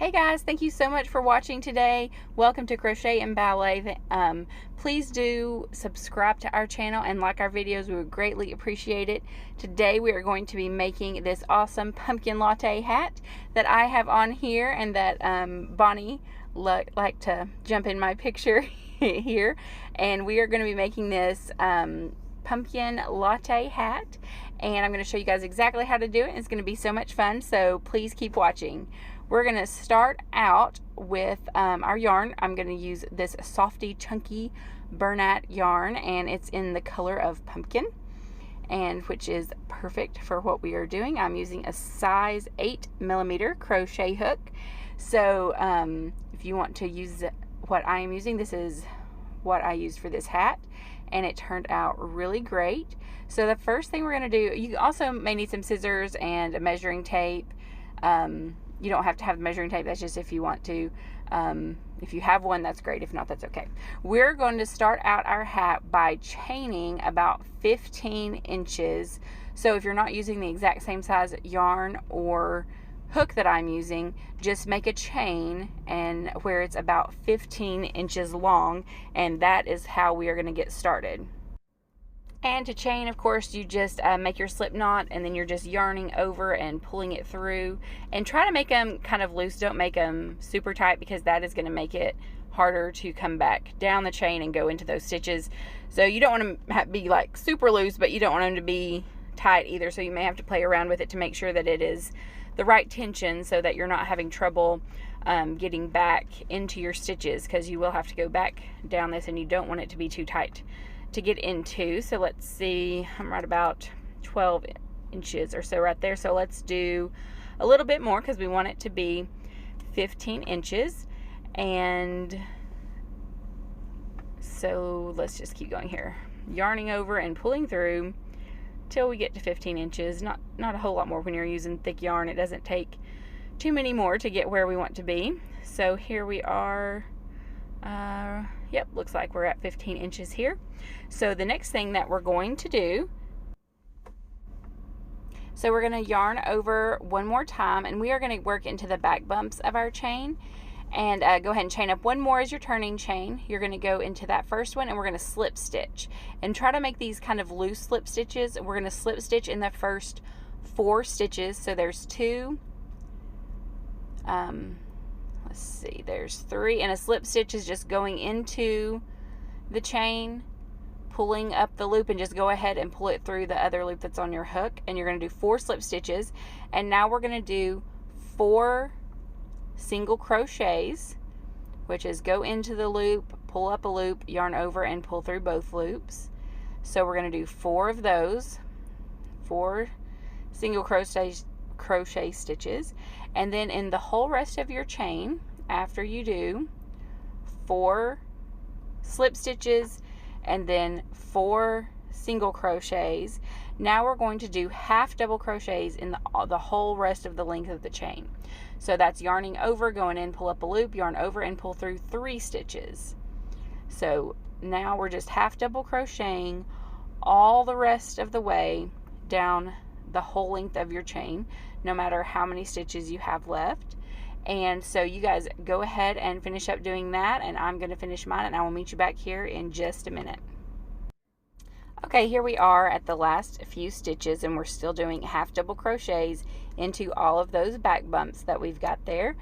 Hey guys, thank you so much for watching today. Welcome to Crochet and Ballet. Please do subscribe to our channel and like our videos. We would greatly appreciate it. Today we are going to be making this awesome pumpkin latte hat that I have on here, and that Bonnie like to jump in my picture here. And we are going to be making this pumpkin latte hat, and I'm going to show you guys exactly how to do it. It's going to be so much fun, so please keep watching. We're going to start out with our yarn. I'm going to use this Softy Chunky Bernat yarn, and it's in the color of pumpkin, and which is perfect for what we are doing. I'm using a size 8mm crochet hook. So if you want to use what I am using, this is what I used for this hat, and it turned out really great. So the first thing we're going to do, you also may need some scissors and a measuring tape. You don't have to have measuring tape, that's just if you want to. If you have one, that's great. If not, that's okay. We're going to start out our hat by chaining about 15 inches. So if you're not using the exact same size yarn or hook that I'm using, just make a chain and where it's about 15 inches long, and that is how we are going to get started. And to chain, of course, you just make your slip knot, and then you're just yarning over and pulling it through. And try to make them kind of loose. Don't make them super tight, because that is going to make it harder to come back down the chain and go into those stitches. So you don't want to be like super loose, but you don't want them to be tight either. So you may have to play around with it to make sure that it is the right tension, so that you're not having trouble getting back into your stitches, because you will have to go back down this, and you don't want it to be too tight to get into. So let's see, I'm right about 12 inches or so right there. So let's do a little bit more, because we want it to be 15 inches. And so let's just keep going here, yarning over and pulling through till we get to 15 inches. Not a whole lot more when you're using thick yarn. It doesn't take too many more to get where we want to be. So here we are. Yep, looks like we're at 15 inches here. So the next thing that we're going to do, so we're going to yarn over one more time, and we are going to work into the back bumps of our chain. And go ahead and chain up one more as your turning chain. You're going to go into that first one, and we're going to slip stitch. And try to make these kind of loose slip stitches. We're going to slip stitch in the first 4 stitches. So there's 2, let's see, there's 3, and a slip stitch is just going into the chain, pulling up the loop, and just go ahead and pull it through the other loop that's on your hook. And you're going to do 4 slip stitches. And now we're going to do 4 single crochets, which is go into the loop, pull up a loop, yarn over, and pull through both loops. So we're going to do 4 of those, 4 single crochet stitches. And then in the whole rest of your chain, after you do 4 slip stitches and then 4 single crochets, now we're going to do half double crochets in the whole rest of the length of the chain. So that's yarning over, going in, pull up a loop, yarn over, and pull through 3 stitches. So now we're just half double crocheting all the rest of the way down the whole length of your chain, no matter how many stitches you have left. And so you guys go ahead and finish up doing that, and I'm going to finish mine, and I will meet you back here in just a minute. Okay, here we are at the last few stitches, and we're still doing half double crochets into all of those back bumps that we've got there.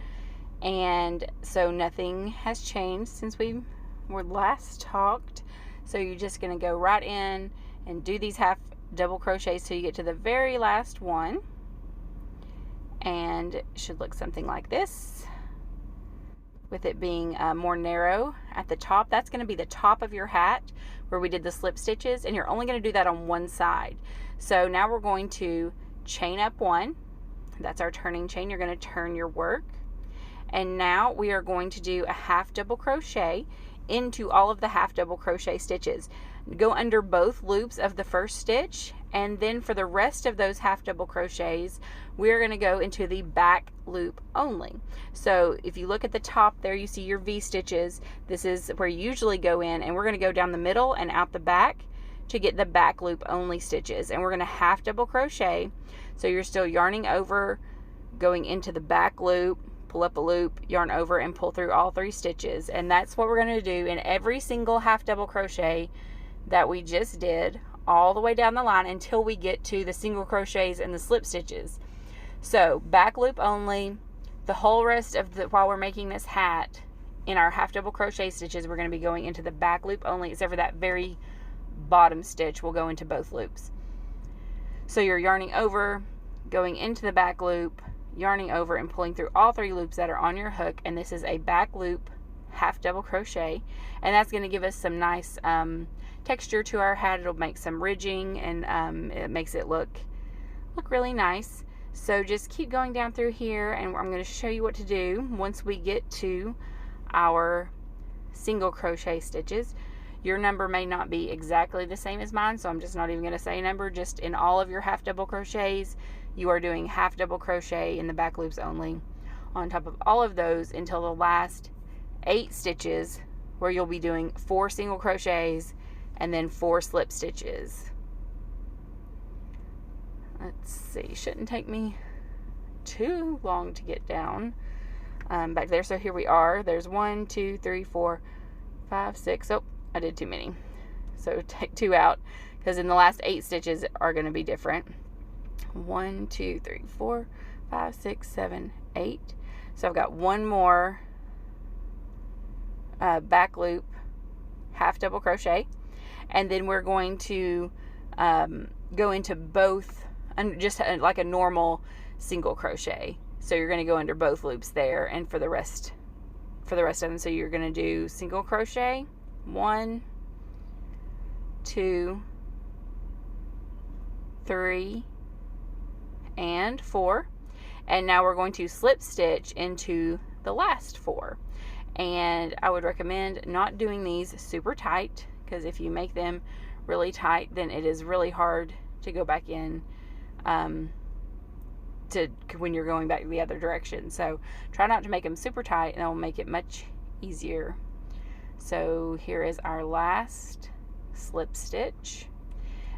And so nothing has changed since we were last talked. So you're just going to go right in and do these half double crochets till you get to the very last one, and it should look something like this, with it being more narrow at the top. That's going to be the top of your hat where we did the slip stitches, and you're only going to do that on one side. So now we're going to chain up 1. That's our turning chain. You're going to turn your work, and now we are going to do a half double crochet into all of the half double crochet stitches. Go under both loops of the first stitch, and then for the rest of those half double crochets, we're going to go into the back loop only. So if you look at the top there, you see your V stitches. This is where you usually go in, and we're going to go down the middle and out the back to get the back loop only stitches, and we're going to half double crochet. So you're still yarning over, going into the back loop, pull up a loop, yarn over, and pull through all 3 stitches. And that's what we're going to do in every single half double crochet that we just did, all the way down the line until we get to the single crochets and the slip stitches. So back loop only. The whole rest of the, while we're making this hat, in our half double crochet stitches, we're going to be going into the back loop only, except for that very bottom stitch will go into both loops. So you're yarning over, going into the back loop, yarning over, and pulling through all 3 loops that are on your hook. And this is a back loop half double crochet, and that's going to give us some nice texture to our hat. It'll make some ridging, and it makes it look really nice. So just keep going down through here, and I'm going to show you what to do once we get to our single crochet stitches. Your number may not be exactly the same as mine, so I'm just not even going to say a number. Just in all of your half double crochets, you are doing half double crochet in the back loops only on top of all of those until the last 8 stitches, where you'll be doing 4 single crochets and then 4 slip stitches. Let's see, shouldn't take me too long to get down back there. So here we are. There's 1, 2, 3, 4, 5, 6. Oh, I did too many. So take 2 out, because in the last 8 stitches are going to be different. 1, 2, 3, 4, 5, 6, 7, 8. So I've got 1 more back loop half double crochet, and then we're going to go into both, just like a normal single crochet. So you're going to go under both loops there, and for the rest of them. So you're going to do single crochet, 1, 2, 3, and 4. And now we're going to slip stitch into the last 4. And I would recommend not doing these super tight, because if you make them really tight, then it is really hard to go back in when you're going back the other direction. So try not to make them super tight, and that will make it much easier. So here is our last slip stitch,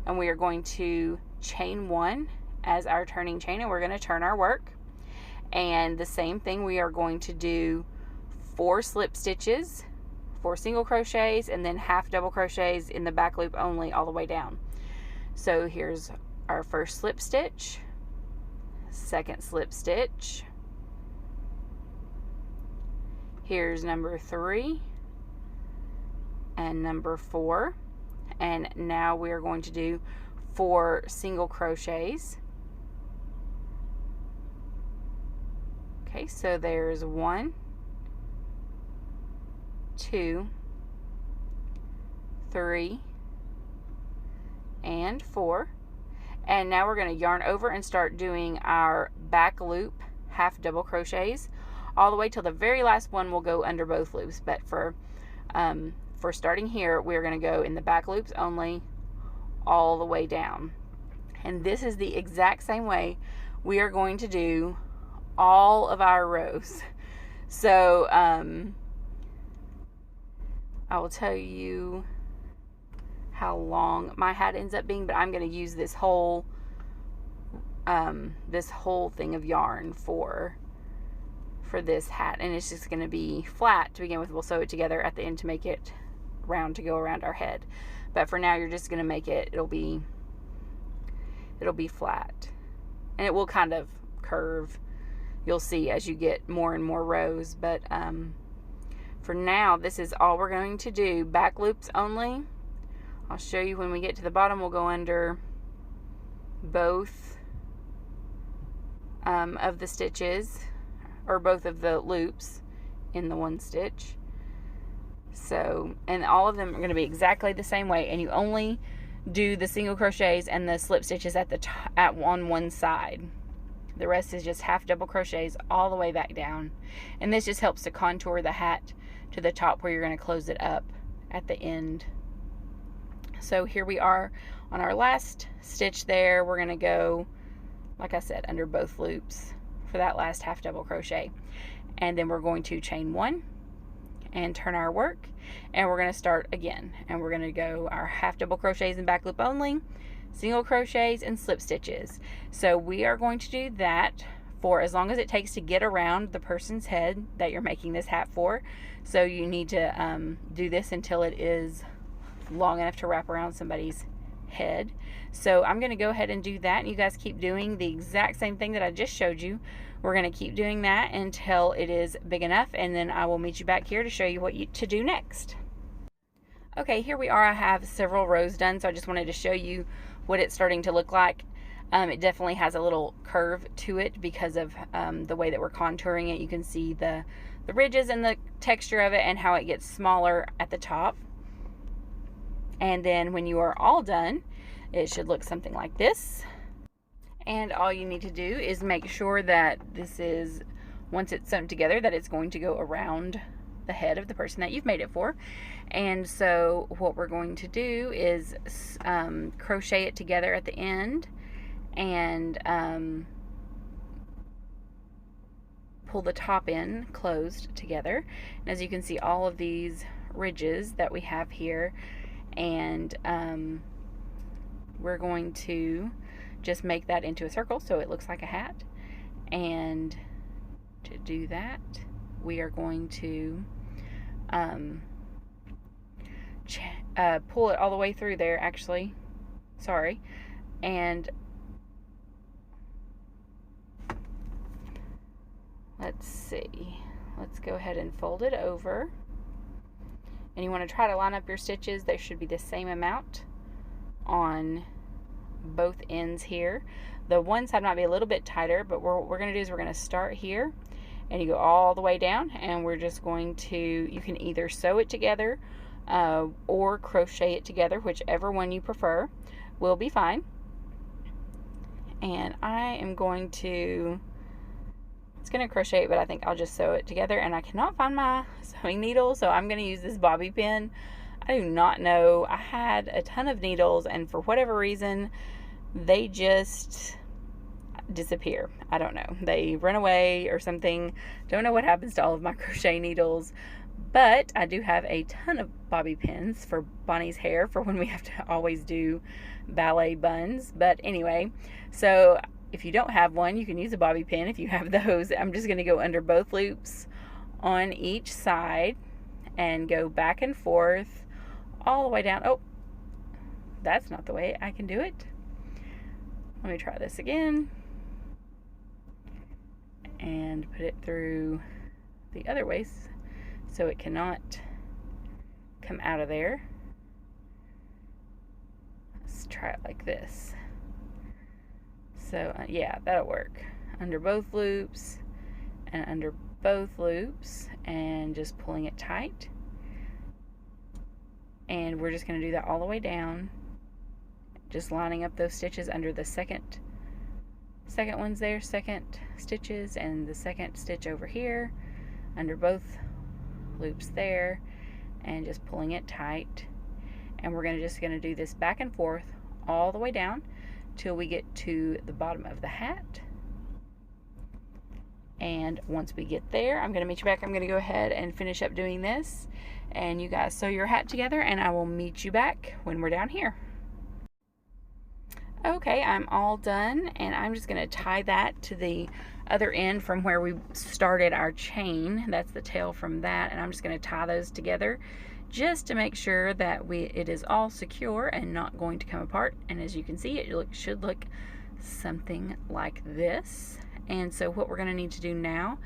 and we are going to chain 1 as our turning chain, and we're going to turn our work. And the same thing, we are going to do 4 slip stitches, 4 single crochets, and then half double crochets in the back loop only all the way down. So here's our first slip stitch, second slip stitch, here's number 3 and number 4, and now we are going to do 4 single crochets. Okay, so there's 1, 2, 3, and 4. And now we're going to yarn over and start doing our back loop half double crochets all the way till the very last one will go under both loops. But for starting here, we're going to go in the back loops only all the way down. And this is the exact same way we are going to do all of our rows. So I will tell you how long my hat ends up being, but I'm going to use this whole thing of yarn for this hat, and it's just going to be flat to begin with. We'll sew it together at the end to make it round to go around our head, but for now you're just going to make it, it'll be flat, and it will kind of curve, you'll see as you get more and more rows. But for now, this is all we're going to do, back loops only. I'll show you when we get to the bottom. We'll go under both of the stitches, or both of the loops in the one stitch. So, and all of them are going to be exactly the same way, and you only do the single crochets and the slip stitches at the on one side. The rest is just half double crochets all the way back down, and this just helps to contour the hat to the top where you're going to close it up at the end. So here we are on our last stitch there. We're going to go, like I said, under both loops for that last half double crochet, and then we're going to chain 1 and turn our work, and we're going to start again, and we're going to go our half double crochets and back loop only, single crochets and slip stitches. So we are going to do that for as long as it takes to get around the person's head that you're making this hat for. So you need to do this until it is long enough to wrap around somebody's head. So I'm going to go ahead and do that, and you guys keep doing the exact same thing that I just showed you. We're going to keep doing that until it is big enough, and then I will meet you back here to show you what to do next. Okay, here we are. I have several rows done, so I just wanted to show you what it's starting to look like. It definitely has a little curve to it because of the way that we're contouring it. You can see the ridges and the texture of it and how it gets smaller at the top. And then when you are all done, it should look something like this. And all you need to do is make sure that this is, once it's sewn together, that it's going to go around the head of the person that you've made it for. And so what we're going to do is crochet it together at the end and pull the top in closed together. And as you can see, all of these ridges that we have here, and we're going to just make that into a circle so it looks like a hat. And to do that, we are going to pull it all the way through there, actually, sorry, and let's see, let's go ahead and fold it over, and you want to try to line up your stitches. They should be the same amount on both ends here. The one side might be a little bit tighter, but what we're going to do is we're going to start here, and you go all the way down, and we're just going to, you can either sew it together or crochet it together, whichever one you prefer will be fine. And I am going to, it's going to crochet it, but I think I'll just sew it together, and I cannot find my sewing needle, so I'm going to use this bobby pin. I do not know, I had a ton of needles, and for whatever reason they just disappear. I don't know, they run away or something. Don't know what happens to all of my crochet needles, but I do have a ton of bobby pins for Bonnie's hair for when we have to always do ballet buns. But anyway, so if you don't have one, you can use a bobby pin if you have those. I'm just going to go under both loops on each side and go back and forth all the way down. Oh, that's not the way I can do it. Let me try this again. And put it through the other way so it cannot come out of there. Let's try it like this. So yeah, that'll work. Under both loops and under both loops, and just pulling it tight. And we're just going to do that all the way down, just lining up those stitches under the second ones there, second stitches, and the second stitch over here under both loops there, and just pulling it tight. And we're just going to do this back and forth all the way down till we get to the bottom of the hat. And once we get there, I'm going to meet you back. I'm going to go ahead and finish up doing this, and you guys sew your hat together, and I will meet you back when we're down here. Okay, I'm all done, and I'm just going to tie that to the other end from where we started our chain. That's the tail from that, and I'm just going to tie those together just to make sure that it is all secure and not going to come apart. And as you can see, it should look something like this. And so what we're going to need to do now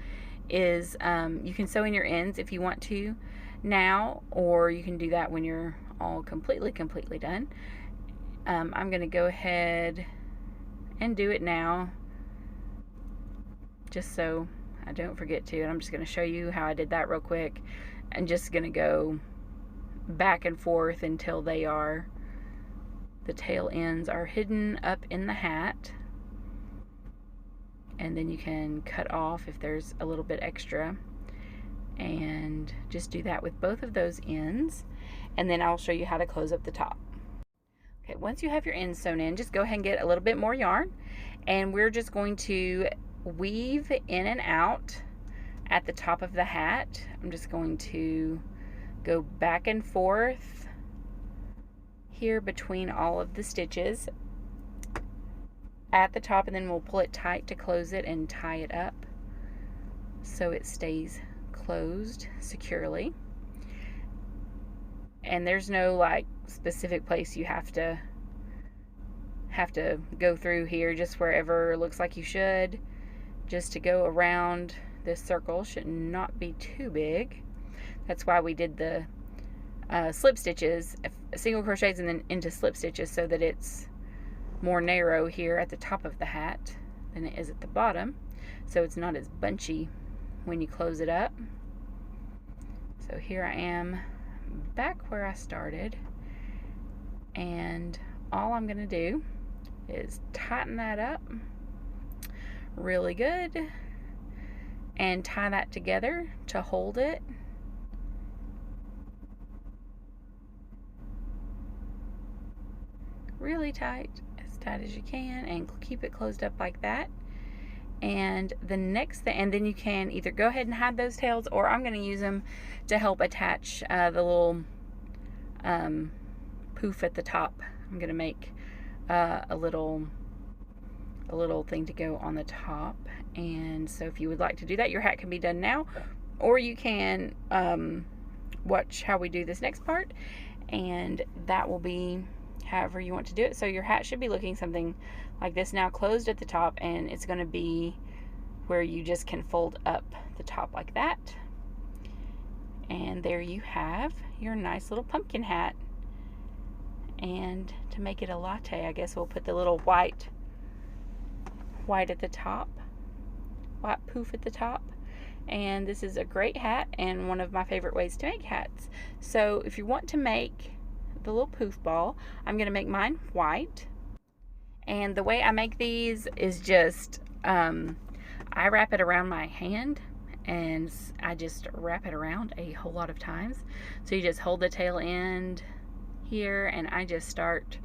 is you can sew in your ends if you want to now, or you can do that when you're all completely done. I'm going to go ahead and do it now just so I don't forget to, and I'm just going to show you how I did that real quick. I'm just going to go back and forth until the tail ends are hidden up in the hat, and then you can cut off if there's a little bit extra, and just do that with both of those ends, and then I'll show you how to close up the top. Okay, once you have your ends sewn in, just go ahead and get a little bit more yarn, and we're just going to weave in and out at the top of the hat. I'm just going to go back and forth here between all of the stitches at the top, and then we'll pull it tight to close it and tie it up so it stays closed securely. And there's no like specific place you have to go through here, just wherever looks like you should, just to go around this circle. Should not be too big. That's why we did the slip stitches, single crochets and then into slip stitches, so that it's more narrow here at the top of the hat than it is at the bottom, so it's not as bunchy when you close it up. So here I am back where I started, and all I'm going to do is tighten that up really good and tie that together to hold it. Really tight as you can, and keep it closed up like that. And the next thing, and then you can either go ahead and hide those tails, or I'm going to use them to help attach the little poof at the top. I'm going to make a little thing to go on the top. And so if you would like to do that, your hat can be done now, or you can watch how we do this next part, and that will be however you want to do it. So your hat should be looking something like this now, closed at the top, and it's going to be where you just can fold up the top like that. And there you have your nice little pumpkin hat. And to make it a latte, I guess we'll put the little white at the top, white poof at the top. And this is a great hat and one of my favorite ways to make hats. So if you want to make the little poof ball, I'm going to make mine white. And the way I make these is just I wrap it around my hand, and I just wrap it around a whole lot of times. So you just hold the tail end here, and I just start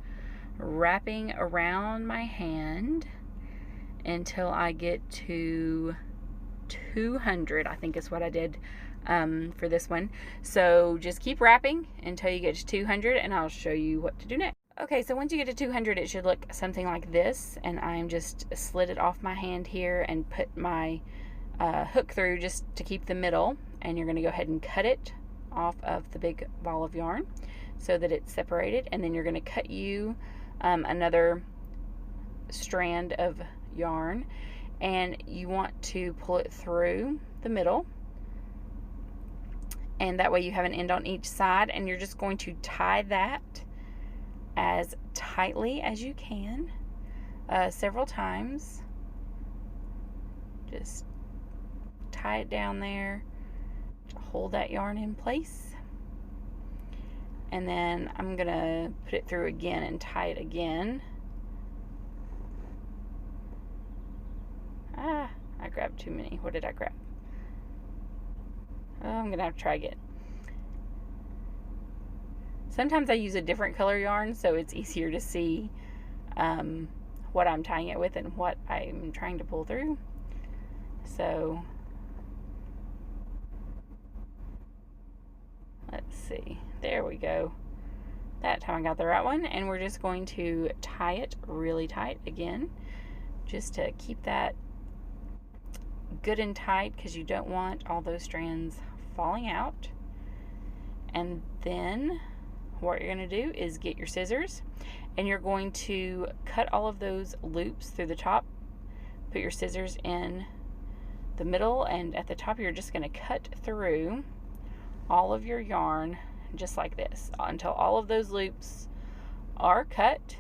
wrapping around my hand until I get to 200, I think is what I did for this one. So just keep wrapping until you get to 200, and I'll show you what to do next. Okay, so once you get to 200, it should look something like this, and I'm just slid it off my hand here and put my hook through just to keep the middle, and you're going to go ahead and cut it off of the big ball of yarn so that it's separated, and then you're going to cut you another strand of yarn, and you want to pull it through the middle, and that way you have an end on each side, and you're just going to tie that as tightly as you can several times. Just tie it down there to hold that yarn in place, and then I'm gonna put it through again and tie it again. I grabbed too many. What did I grab? Oh, I'm gonna have to try again. Sometimes I use a different color yarn, so it's easier to see what I'm tying it with and what I'm trying to pull through. So let's see. There we go. That time I got the right one, and we're just going to tie it really tight again, just to keep that good and tight, because you don't want all those strands falling out. And then what you're going to do is get your scissors, and you're going to cut all of those loops through the top. Put your scissors in the middle, and at the top you're just going to cut through all of your yarn just like this until all of those loops are cut.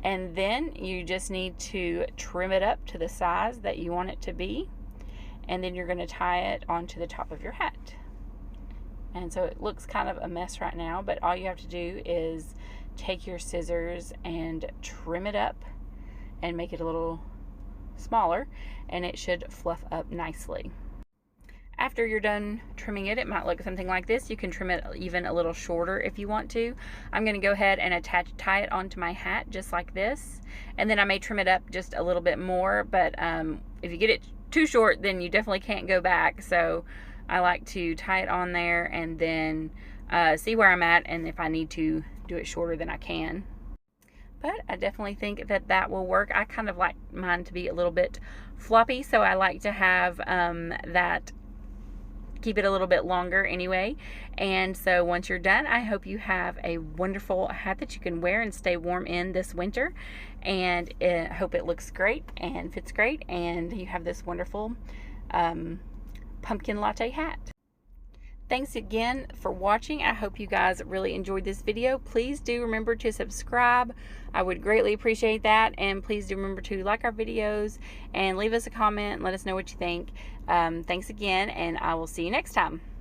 And then you just need to trim it up to the size that you want it to be, and then you're going to tie it onto the top of your hat. And so it looks kind of a mess right now, but all you have to do is take your scissors and trim it up and make it a little smaller, and it should fluff up nicely. After you're done trimming it, it might look something like this. You can trim it even a little shorter if you want to. I'm going to go ahead and tie it onto my hat just like this, and then I may trim it up just a little bit more, but if you get it too short, then you definitely can't go back. So I like to tie it on there and then see where I'm at, and if I need to do it shorter, then I can. but I definitely think that that will work. I kind of like mine to be a little bit floppy, so I like to have that, keep it a little bit longer anyway. And so once you're done, I hope you have a wonderful hat that you can wear and stay warm in this winter, and I hope it looks great and fits great, and you have this wonderful pumpkin latte hat. Thanks again for watching. I hope you guys really enjoyed this video. Please do remember to subscribe. I would greatly appreciate that. And please do remember to like our videos and leave us a comment and let us know what you think. Thanks again, and I will see you next time.